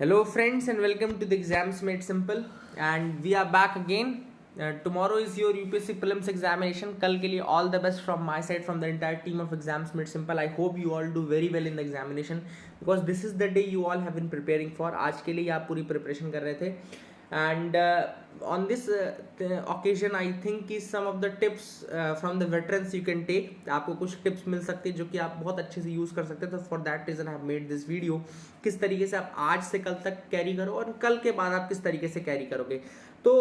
Hello, friends, and welcome to the Exams Made Simple. And we are back again. Tomorrow is your UPSC prelims examination. कल के लिए all the best from my side, from the entire team of Exams Made Simple. I hope you all do very well in the examination because this is the day you all have been preparing for. आज के लिए आप पूरी preparation कर रहे थे. And on this occasion I think कि some of the tips from the veterans you can take. आपको कुछ tips मिल सकती है जो कि आप बहुत अच्छे से यूज़ कर सकते हैं. तो for that reason I have made this video. किस तरीके से आप आज से कल तक कैरी करो और कल के बाद आप किस तरीके से कैरी करोगे. तो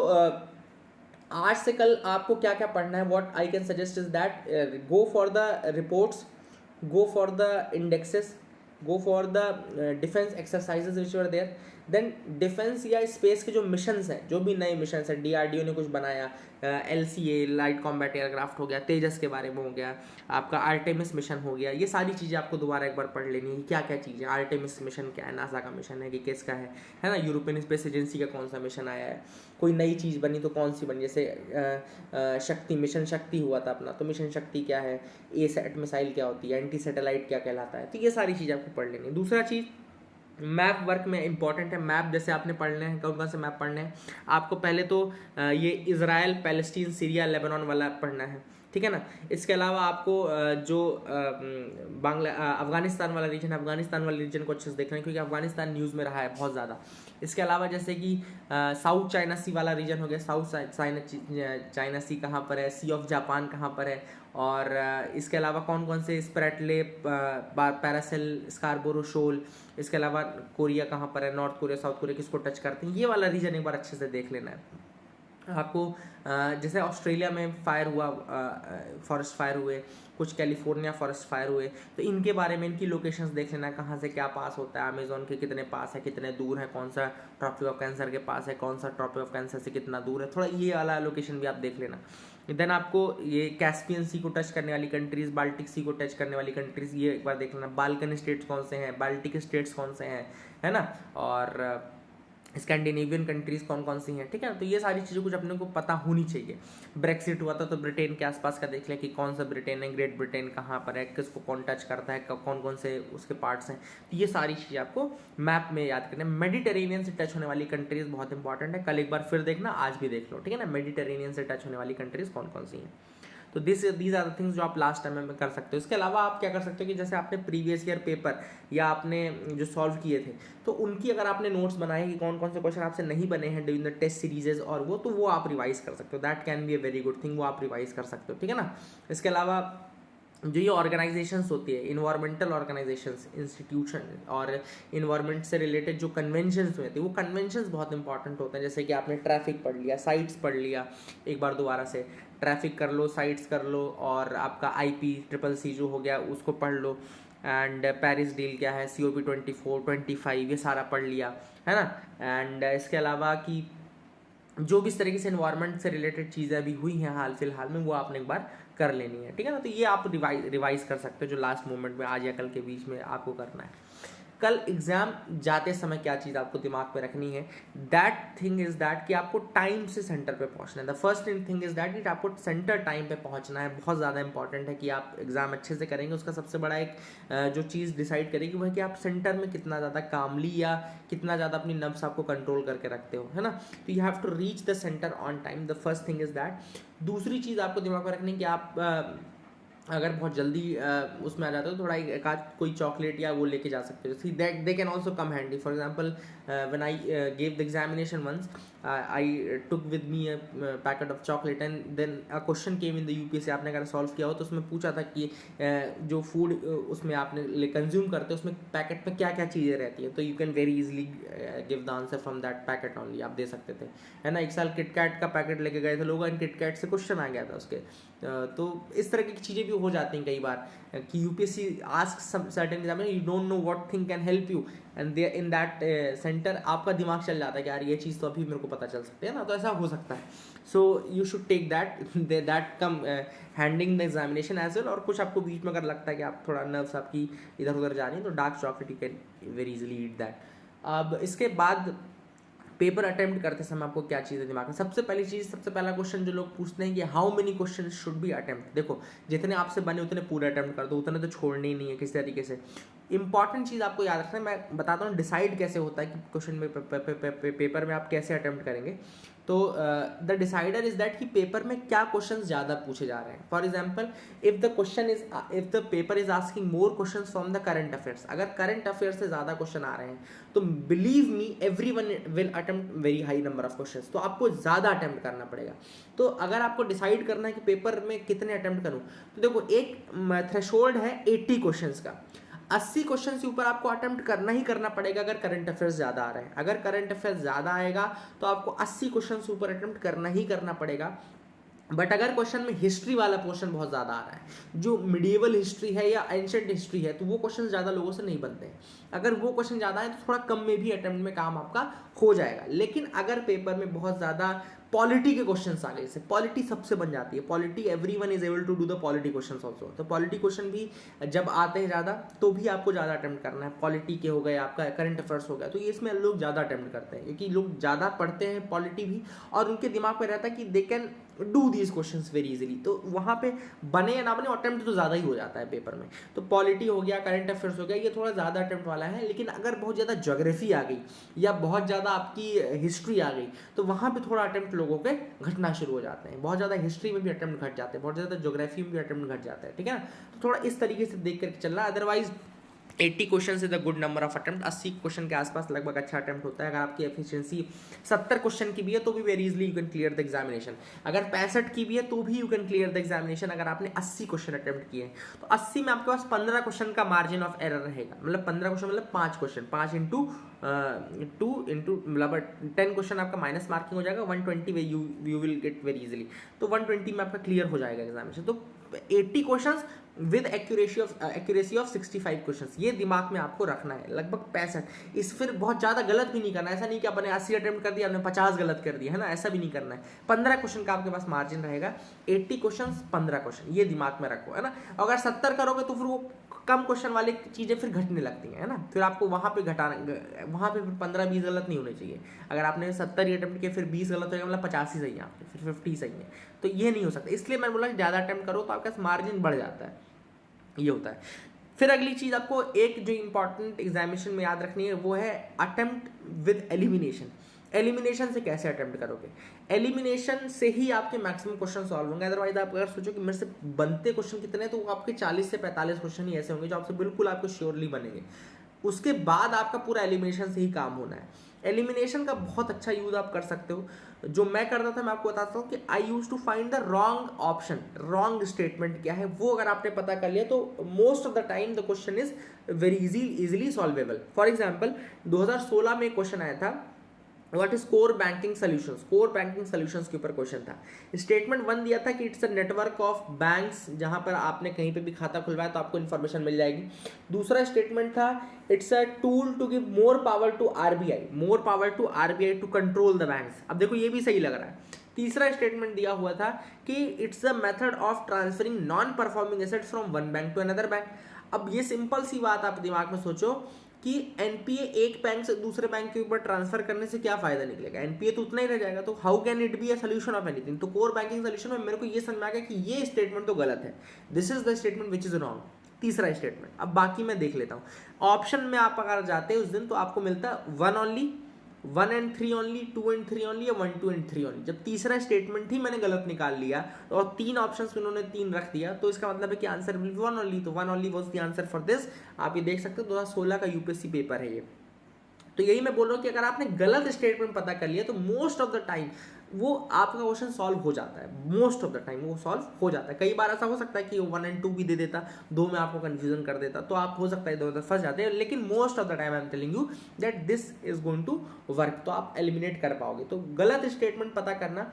आज से कल आपको क्या क्या पढ़ना है. What I can suggest is that go for the reports, go for the indexes, go for the defence exercises which are there. Then defence या स्पेस के जो मिशंस हैं, जो भी नए मिशंस हैं, डीआरडीओ ने कुछ बनाया, एलसीए लाइट कॉम्बैट एयरक्राफ्ट हो गया, तेजस के बारे में हो गया, आपका आर्टेमिस मिशन हो गया, ये सारी चीज़ें आपको दोबारा एक बार पढ़ लेनी है. क्या क्या चीज़ें, आर्टेमिस मिशन क्या है, नासा का मिशन है कि किसका है ना, यूरोपियन स्पेस एजेंसी का कौन सा मिशन आया है, कोई नई चीज़ बनी तो कौन सी बनी. जैसे शक्ति, मिशन शक्ति हुआ था अपना, तो मिशन शक्ति क्या है, ए सेट मिसाइल क्या होती है, एंटी सैटेलाइट क्या कहलाता है. तो ये सारी चीज़ आपको पढ़ लेनी है. दूसरा चीज़, मैप वर्क में इंपॉर्टेंट है. मैप जैसे आपने पढ़ने हैं, कौन कौन से मैप पढ़ने हैं आपको. पहले तो ये इज़राइल, पैलेस्टीन, सीरिया, लेबनान वाला पढ़ना है, ठीक है ना. इसके अलावा आपको जो अफगानिस्तान वाला रीजन है, अफगानिस्तान वाले रीजन को अच्छे से देखना है क्योंकि अफगानिस्तान न्यूज़ में रहा है बहुत ज़्यादा. इसके अलावा जैसे कि साउथ चाइना सी वाला रीजन हो गया. साउथ चाइना सी कहाँ पर है, सी ऑफ जापान कहाँ पर है, और इसके अलावा कौन कौन से, स्प्रेटले, पैरासेल, स्कारबोरो शोल. इसके अलावा कोरिया कहाँ पर है, नॉर्थ कोरिया, साउथ कोरिया किसको टच करते हैं, ये वाला रीजन एक बार अच्छे से देख लेना है आपको. जैसे ऑस्ट्रेलिया में फायर हुआ, फॉरेस्ट फायर हुए, कुछ कैलिफोर्निया फॉरेस्ट फायर हुए, तो इनके बारे में इनकी लोकेशंस देख लेना, कहाँ से क्या पास होता है, अमेजोन के कितने पास है, कितने दूर है, कौन सा ट्रॉपिक ऑफ कैंसर के पास है, कौन सा ट्रॉपिक ऑफ कैंसर से कितना दूर है, थोड़ा ये वाला लोकेशन भी आप देख लेना. देन आपको ये कैस्पियन सी को टच करने वाली कंट्रीज़, बाल्टिक सी को टच करने वाली कंट्रीज़, ये एक बार देख लेना. बाल्कन स्टेट्स कौन से हैं, बाल्टिक स्टेट्स कौन से हैं, है ना, और स्कैंडिनेवियन कंट्रीज़ कौन कौन सी हैं, ठीक है. तो ये सारी चीज़ें कुछ अपने को पता होनी चाहिए. ब्रेक्सिट हुआ था तो ब्रिटेन के आसपास का देख लिया कि कौन सा ब्रिटेन है, ग्रेट ब्रिटेन कहाँ पर है, किसको कौन टच करता है, कौन कौन से उसके पार्ट्स हैं. तो ये सारी चीज़ें आपको मैप में याद करना है. मेडिटेरेनियन से टच होने वाली कंट्रीज़ बहुत इंपॉर्टेंट है. कल एक बार फिर देखना, आज भी देख लो, ठीक है ना. मेडिटेरेनियन से टच होने वाली कंट्रीज़ कौन कौन सी हैं. तो दीज आर द थिंग्स जो आप लास्ट टाइम में कर सकते हो. इसके अलावा आप क्या कर सकते हो कि जैसे आपने प्रीवियस ईयर पेपर या आपने जो सॉल्व किए थे, तो उनकी अगर आपने नोट्स बनाए कि कौन कौन से क्वेश्चन आपसे नहीं बने हैं ड्यूरिंग द टेस्ट सीरीजेज, और वो तो वो आप रिवाइज कर सकते हो. That can be a very good thing, वो आप रिवाइज कर सकते हो, ठीक है ना. इसके अलावा जो ये ऑर्गेनाइजेशंस होती है, इन्वायरमेंटल ऑर्गेनाइजेशंस, इंस्टीट्यूशन और इन्वायरमेंट से रिलेटेड जो कन्वेंशंस हुए थे, वो कन्वेंशंस बहुत इंपॉर्टेंट होते हैं. जैसे कि आपने ट्रैफिक पढ़ लिया, साइट्स पढ़ लिया, एक बार दोबारा से ट्रैफिक कर लो, साइट्स कर लो, और आपका IPCC जो हो गया उसको पढ़ लो, एंड पेरिस डील क्या है, COP 24, 25, ये सारा पढ़ लिया, है ना. एंड इसके अलावा कि जो भी इस तरीके से इन्वायरमेंट से रिलेटेड चीज़ें अभी हुई हैं हाल फिलहाल में, वो आपने एक बार कर लेनी है, ठीक है ना. तो ये आप रिवाइज कर सकते हो जो लास्ट मोमेंट में आज या कल के बीच में आपको करना है. कल एग्जाम जाते समय क्या चीज़ आपको दिमाग में रखनी है, दैट थिंग इज दैट कि आपको टाइम से सेंटर पे पहुंचना है. The first thing is that कि आपको सेंटर टाइम पे पहुंचना है. बहुत ज़्यादा इंपॉर्टेंट है कि आप एग्जाम अच्छे से करेंगे. उसका सबसे बड़ा एक जो चीज़ डिसाइड करेगी वो है कि आप सेंटर में कितना ज़्यादा कामली या कितना ज़्यादा अपनी नब्स आपको कंट्रोल करके रखते हो, है ना. तो you have to reach the centre on time. The first thing is that. दूसरी चीज़ आपको दिमाग में रखनी है कि आप अगर बहुत जल्दी उसमें आ जाते हो, थोड़ा एक आध कोई चॉकलेट या वो लेके जा सकते हो. See that they can also come handy. For example when I gave the examination once, I took with me a packet of chocolate, and then a question came in the UPSC. आपने अगर solve किया हो तो उसमें पूछा था कि जो फूड उसमें आपने कंज्यूम करते हो उसमें पैकेट में क्या क्या चीज़ें रहती है. तो you can very easily give the answer from that packet only. आप दे सकते थे, है ना. एक साल किटकैट का पैकेट लेके गए थे लोग, एंड किटकैट से क्वेश्चन आ गया था उसके. तो इस तरह की चीज़ें भी हो जाती हैं कई बार कि UPSC ask certain exam, you don't know what thing can help you, and they in that centre आपका दिमाग चल जाता है कि यार ये चीज़ तो अभी मेरे को पता चल सकती है ना. तो ऐसा हो सकता है. So you should take that come handing the examination as well. और कुछ आपको बीच में अगर लगता है कि आप थोड़ा नर्व्स आपकी इधर उधर जा रही हैं, तो dark chocolate you can very easily eat that. अब इसके बाद पेपर अटेम्प्ट करते समय आपको क्या चीज़ें दिमाग में, सबसे पहला क्वेश्चन जो लोग पूछते हैं कि how many question should be attempt. देखो, जितने आपसे बने उतने पूरे अटेम्प्ट कर दो, उतने तो छोड़ने ही नहीं है किसी तरीके से. इंपॉर्टेंट चीज़ आपको याद रखना है, मैं बताता हूँ डिसाइड कैसे होता है कि क्वेश्चन में पेपर में आप कैसे अटेम्प्ट करेंगे। तो द डिसाइडर इज दैट कि पेपर में क्या क्वेश्चन ज़्यादा पूछे जा रहे हैं। For example if the paper is asking more question from the current affairs, अगर करंट अफेयर से ज़्यादा क्वेश्चन आ रहे हैं तो believe me every one will attempt very high number of question, तो आपको ज़्यादा अटेम्प्ट करना पड़ेगा। तो अगर आपको डिसाइड करना है कि पेपर में कितने अटेम्प्ट करूँ, तो देखो एक थ्रेशोल्ड है 80 क्वेश्चन का, 80 क्वेश्चन से ऊपर आपको अटेम्प्ट करना ही करना पड़ेगा अगर करंट अफेयर्स ज़्यादा आ रहे हैं। अगर करंट अफेयर्स ज़्यादा आएगा तो आपको 80 क्वेश्चन से ऊपर अटेम्प्ट करना ही करना पड़ेगा। बट अगर क्वेश्चन में हिस्ट्री वाला पोर्शन बहुत ज़्यादा आ रहा है, जो मिडिएवल हिस्ट्री है या एंशेंट हिस्ट्री है, तो वो क्वेश्चन ज़्यादा लोगों से नहीं बनते हैं। अगर वो क्वेश्चन ज़्यादा है तो थोड़ा कम में भी अटेम्प्ट में काम आपका हो जाएगा। लेकिन अगर पेपर में बहुत ज़्यादा पॉलिटी के क्वेश्चंस आ गए, जैसे पॉलिटी सबसे बन जाती है, polity everyone is able to do the polity questions also, तो पॉलिटी क्वेश्चन भी जब आते हैं ज़्यादा तो भी आपको ज़्यादा अटेम्प्ट करना है। पॉलिटी के हो गए, आपका करंट अफेयर्स हो गया, तो ये इसमें लोग ज़्यादा अटेम्प्ट करते हैं क्योंकि लोग ज़्यादा पढ़ते हैं पॉलिटी भी, और उनके दिमाग में रहता है कि they can do these questions very easily, तो वहाँ पे बने या ना बने अटेम्प्ट तो ज़्यादा ही हो जाता है पेपर में। तो पॉलिटी हो गया, करंट अफेयर्स हो गया, ये थोड़ा ज़्यादा अटेम्प्ट वाला है। लेकिन अगर बहुत ज़्यादा ज्योग्राफी आ गई या बहुत ज़्यादा आपकी हिस्ट्री आ गई तो वहाँ पे थोड़ा अटेम्प्ट लोगों के घटना शुरू हो जाते हैं। बहुत ज़्यादा हिस्ट्री में भी अटेम्प्ट घट जाते हैं, बहुत ज़्यादा ज्योग्राफी में भी अटेम्प्ट घट जाते हैं, ठीक है ना। तो थोड़ा इस तरीके से देख करके चलना, otherwise 80 question is the good number of attempt. 80 question के आसपास लगभग अच्छा अटेम्प्ट होता है। अगर आपकी एफिशिएंसी 70 क्वेश्चन की भी है तो भी very easily you can clear the examination. अगर 65 की भी है तो भी you can clear the examination अगर आपने 80 क्वेश्चन अटेम्प्ट किए हैं। तो 80 में आपके पास 15 क्वेश्चन का मार्जिन ऑफ एरर रहेगा, मतलब 15 क्वेश्चन मतलब 5 क्वेश्चन, 5 इंटू 2 इंटू मतलब 10 क्वेश्चन आपका माइनस मार्किंग हो जाएगा, 120 you will get very easily. तो 120 में आपका क्लियर हो जाएगा एग्जामिनेशन। तो 80 questions with accuracy of 65 questions, ये दिमाग में आपको रखना है। लगभग 65, इस फिर बहुत ज़्यादा गलत भी नहीं करना है। ऐसा नहीं कि आपने 80 अटेम्प्ट कर दिया, आपने 50 गलत कर दिया, है ना, ऐसा भी नहीं करना है। 15 क्वेश्चन का आपके पास मार्जिन रहेगा, 80 क्वेश्चन 15 क्वेश्चन, ये दिमाग में रखो, है ना। अगर 70 करोगे तो फिर वो कम क्वेश्चन वाली चीज़ें फिर घटने लगती हैं, है ना। फिर आपको वहाँ पे घटाना, वहाँ पे फिर 15-20 गलत नहीं होने चाहिए। अगर आपने 70 ही अटेम्प्ट किए फिर 20 गलत हो गया, मतलब 50 ही सही है आपके, फिर 50 सही है, तो ये नहीं हो सकता। इसलिए मैं बोला ज़्यादा अटेम्प्ट करो तो आपका मार्जिन बढ़ जाता है, ये होता है। फिर अगली चीज़ आपको एक जो इंपॉर्टेंट एग्जामिनेशन में याद रखनी है वो है अटेम्प्ट विद एलिमिनेशन। एलिमिनेशन से कैसे अटेम्प्ट करोगे? एलिमिनेशन से ही आपके मैक्सिमम क्वेश्चन सॉल्व होंगे। अदरवाइज आप अगर सोचो कि मेरे से बनते क्वेश्चन कितने हैं, तो आपके 40 से 45 क्वेश्चन ही ऐसे होंगे जो आपसे बिल्कुल आपको श्योरली बनेंगे। उसके बाद आपका पूरा एलिमिनेशन से ही काम होना है। एलिमिनेशन का बहुत अच्छा यूज आप कर सकते हो। जो मैं करता था मैं आपको बताता हूँ कि I use to find the wrong option, wrong statement क्या है वो अगर आपने पता कर लिया तो most of the time the question is very easily solvable. For example 2016 में एक क्वेश्चन आया था, what is core banking solutions, core banking solutions के ऊपर क्वेश्चन था। स्टेटमेंट 1 दिया था कि it's a network of banks, जहां पर आपने कहीं पे भी खाता खुलवाया तो आपको इन्फॉर्मेशन मिल जाएगी। दूसरा स्टेटमेंट था it's a tool to give more power to RBI to control the banks. अब देखो ये भी सही लग रहा है। तीसरा स्टेटमेंट दिया हुआ था कि it's a method of transferring non performing assets from one bank to another bank. अब ये सिंपल सी बात आप दिमाग में सोचो कि एनपीए एक बैंक से दूसरे बैंक के ऊपर ट्रांसफर करने से क्या फायदा निकलेगा, एनपीए तो उतना ही रह जाएगा। तो how can it be a solution of anything? तो कोर बैंकिंग सोल्यूशन में मेरे को ये समझ में आ गया कि ये स्टेटमेंट तो गलत है, this is the statement which is wrong. तीसरा स्टेटमेंट, अब बाकी मैं देख लेता हूँ। ऑप्शन में आप अगर जाते हैं उस दिन तो आपको मिलता 1 only, 1 and 3 only, 2 and 3 only या 1, 2 and 3 ओनली। जब तीसरा स्टेटमेंट ही मैंने गलत निकाल लिया और 3 ऑप्शंस में उन्होंने 3 रख दिया तो इसका मतलब है कि आंसर विल बी 1 ओनली। तो 1 only was the answer for this. आप ये देख सकते हो 2016 का यूपीएससी पेपर है ये। तो यही मैं बोल रहा हूँ कि अगर आपने गलत स्टेटमेंट पता कर लिया तो मोस्ट ऑफ द टाइम वो आपका क्वेश्चन सॉल्व हो जाता है, मोस्ट ऑफ द टाइम वो सॉल्व हो जाता है। कई बार ऐसा हो सकता है कि 1 and 2 भी दे देता, 2 में आपको कंफ्यूजन कर देता, तो आप हो सकता है इधर उधर फंस जाते हैं। लेकिन most of the time I am telling you that this is going to work, तो आप एलिमिनेट कर पाओगे। तो गलत स्टेटमेंट पता करना,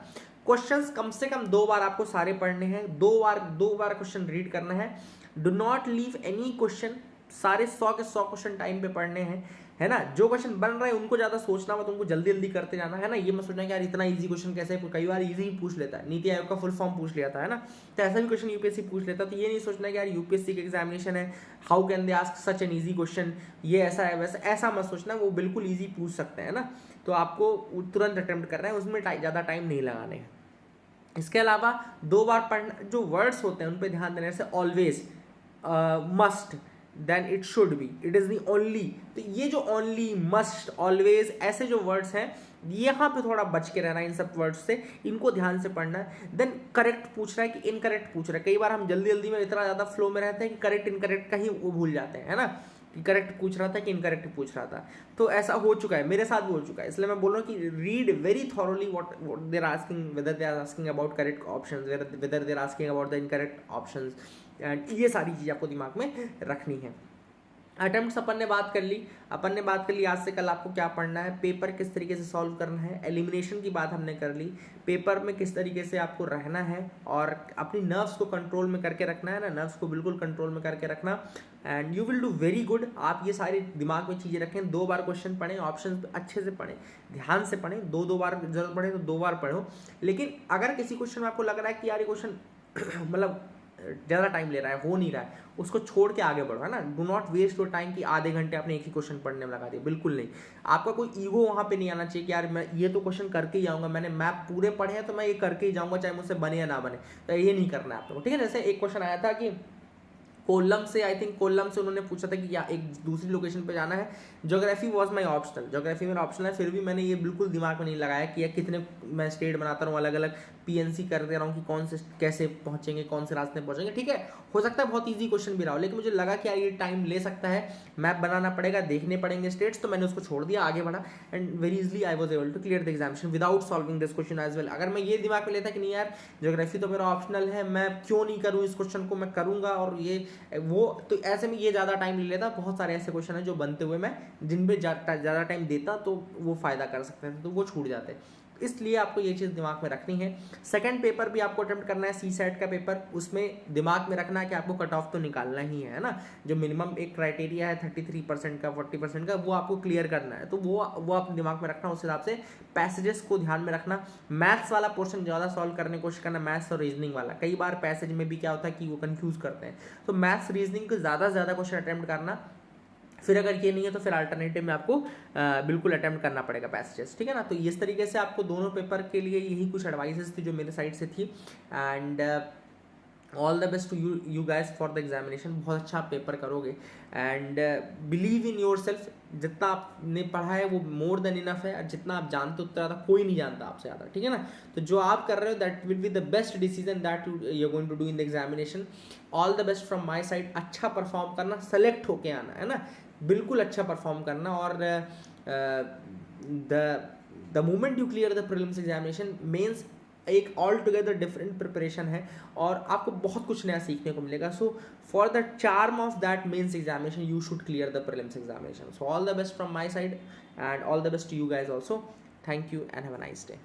क्वेश्चंस कम से कम 2 बार आपको सारे पढ़ने हैं, 2 बार क्वेश्चन रीड करना है। Do not leave any question, सारे 100 के 100 क्वेश्चन टाइम पे पढ़ने हैं, है ना। जो क्वेश्चन बन रहे हैं उनको ज्यादा सोचना मत, उनको जल्दी जल्दी करते जाना, है ना। ये मत सोचना कि यार इतना इजी क्वेश्चन कैसे, कई बार इजी ही पूछ लेता है, नीति आयोग का फुल फॉर्म पूछ लिया था, है ना। तो ऐसा भी क्वेश्चन यूपीएससी पूछ लेता, तो ये नहीं सोचना कि यार यूपीएससी का एग्जामिनेशन है, how can they ask such an easy question, ये ऐसा है वैसा, ऐसा मत सोचना, वो बिल्कुल ईजी पूछ सकते हैं ना। तो आपको तुरंत अटेम्प्ट करना है, उसमें ज़्यादा टाइम नहीं लगाने हैं। इसके अलावा 2 बार पढ़ना, जो वर्ड्स होते हैं उन पर ध्यान देने से always, must, then it should be, it is the only. तो ये जो ओनली, मस्ट, ऑलवेज, ऐसे जो वर्ड्स हैं यहाँ पे थोड़ा बच के रहना है इन सब वर्ड्स से, इनको ध्यान से पढ़ना है। देन करेक्ट पूछ रहा है कि इनकरेक्ट पूछ रहा है। कई बार हम जल्दी जल्दी में इतना ज़्यादा फ्लो में रहते हैं कि करेक्ट इनकरेक्ट का ही वो भूल जाते हैं, है ना, कि करेक्ट पूछ रहा था कि इनकरेक्ट पूछ रहा था। तो ऐसा हो चुका है, मेरे साथ भी हो चुका है, इसलिए मैं बोल रहा हूँ कि read very thoroughly what they are asking, whether they are asking about correct options, whether they are asking about the incorrect options, and ये सारी चीज़ आपको दिमाग में रखनी है। अटेम्प्ट्स अपन ने बात कर ली, आज से कल आपको क्या पढ़ना है, पेपर किस तरीके से सॉल्व करना है, एलिमिनेशन की बात हमने कर ली, पेपर में किस तरीके से आपको रहना है और अपनी नर्व्स को कंट्रोल में करके रखना है ना, नर्व्स को बिल्कुल कंट्रोल में करके रखना, and you will do very good. आप ये सारी दिमाग में चीज़ें रखें, 2 बार क्वेश्चन पढ़ें, ऑप्शन अच्छे से पढ़ें, ध्यान से पढ़ें, 2 बार जरूरत पड़े तो 2 बार पढ़ो। लेकिन अगर किसी क्वेश्चन में आपको लग रहा है कि यार ये क्वेश्चन मतलब ज़्यादा टाइम ले रहा है, हो नहीं रहा है, उसको छोड़ के आगे बढ़ो, है ना। Do not waste your time कि आधे घंटे आपने एक ही क्वेश्चन पढ़ने में लगा दिया, बिल्कुल नहीं। आपका कोई ईगो वहाँ पे नहीं आना चाहिए कि यार मैं ये तो क्वेश्चन करके ही आऊँगा, मैंने मैप पूरे पढ़े हैं तो मैं ये करके ही जाऊँगा, चाहे मुझसे बने या ना बने। तो ये नहीं करना है आपको, ठीक है। जैसे एक क्वेश्चन आया था कि कोल्लम से, आई थिंक कोल्लम से उन्होंने पूछा था कि या एक दूसरी लोकेशन पे जाना है, geography was my optional, geography मेरा ऑप्शनल है, फिर भी मैंने ये बिल्कुल दिमाग में नहीं लगाया कि या कितने मैं स्टेट बनाता रहूँ, अलग अलग पीएनसी कर दे रहा हूँ कि कौन से कैसे पहुँचेंगे, कौन से रास्ते पहुँचेंगे, ठीक है। हो सकता है बहुत ईजी क्वेश्चन भी रहा हो, लेकिन मुझे लगा कि यार ये टाइम ले सकता है, मैप बनाना पड़ेगा, देखने पड़ेंगे स्टेट्स, तो मैंने उसको छोड़ दिया, आगे बढ़ा, and very easily I was able to clear the examination without solving this question as well. अगर मैं ये दिमाग में लेता कि नहीं यार ज्योग्राफी तो मेरा ऑप्शनल है, मैं क्यों नहीं करूँ इस क्वेश्चन को, मैं करूँगा और ये वो, तो ऐसे में ये ज़्यादा टाइम ले लेता। बहुत सारे ऐसे क्वेश्चन हैं जो बनते हुए मैं जिन पे ज़्यादा टाइम देता तो वो फ़ायदा कर सकते थे, तो वो छूट जाते। इसलिए आपको ये चीज़ दिमाग में रखनी है। सेकंड पेपर भी आपको अटेम्प्ट करना है, सी सेट का पेपर, उसमें दिमाग में रखना है कि आपको कट ऑफ तो निकालना ही है ना। जो मिनिमम एक क्राइटेरिया है 33% का, 40% का, वो आपको क्लियर करना है, तो वो अपने दिमाग में रखना। उस हिसाब से पैसेजेस को ध्यान में रखना, मैथ्स वाला पोर्शन ज़्यादा सॉल्व करने की कोशिश करना, मैथ्स और रीजनिंग वाला। कई बार पैसेज में भी क्या होता है कि वो कन्फ्यूज़ करते हैं, तो मैथ्स रीजनिंग को ज़्यादा से ज़्यादा क्वेश्चन अटेम्प्ट करना। फिर अगर ये नहीं है तो फिर अल्टरनेटिव में आपको बिल्कुल अटेम्प्ट करना पड़ेगा पैसेजेस, ठीक है ना। तो इस तरीके से आपको दोनों पेपर के लिए यही कुछ एडवाइसेस थी जो मेरे साइड से थी, and all the best to you guys for the examination. बहुत अच्छा आप पेपर करोगे, and believe in yourself. जितना आपने पढ़ा है वो मोर देन इनफ है, और जितना आप जानते हो उतना ज़्यादा कोई नहीं जानता आपसे ज़्यादा, ठीक है ना। तो जो आप कर रहे हो that will be the best decision that you are going to do in the examination. All the best from my side. अच्छा परफॉर्म करना, सेलेक्ट होके आना, है ना, बिल्कुल अच्छा परफॉर्म करना। और the moment you clear the prelims examination mains एक ऑल टुगेदर डिफरेंट प्रिपरेशन है, और आपको बहुत कुछ नया सीखने को मिलेगा। So for the charm of that mains examination you should clear the prelims examination. So all the best from my side, and all the best to you guys also. Thank you and have a nice day.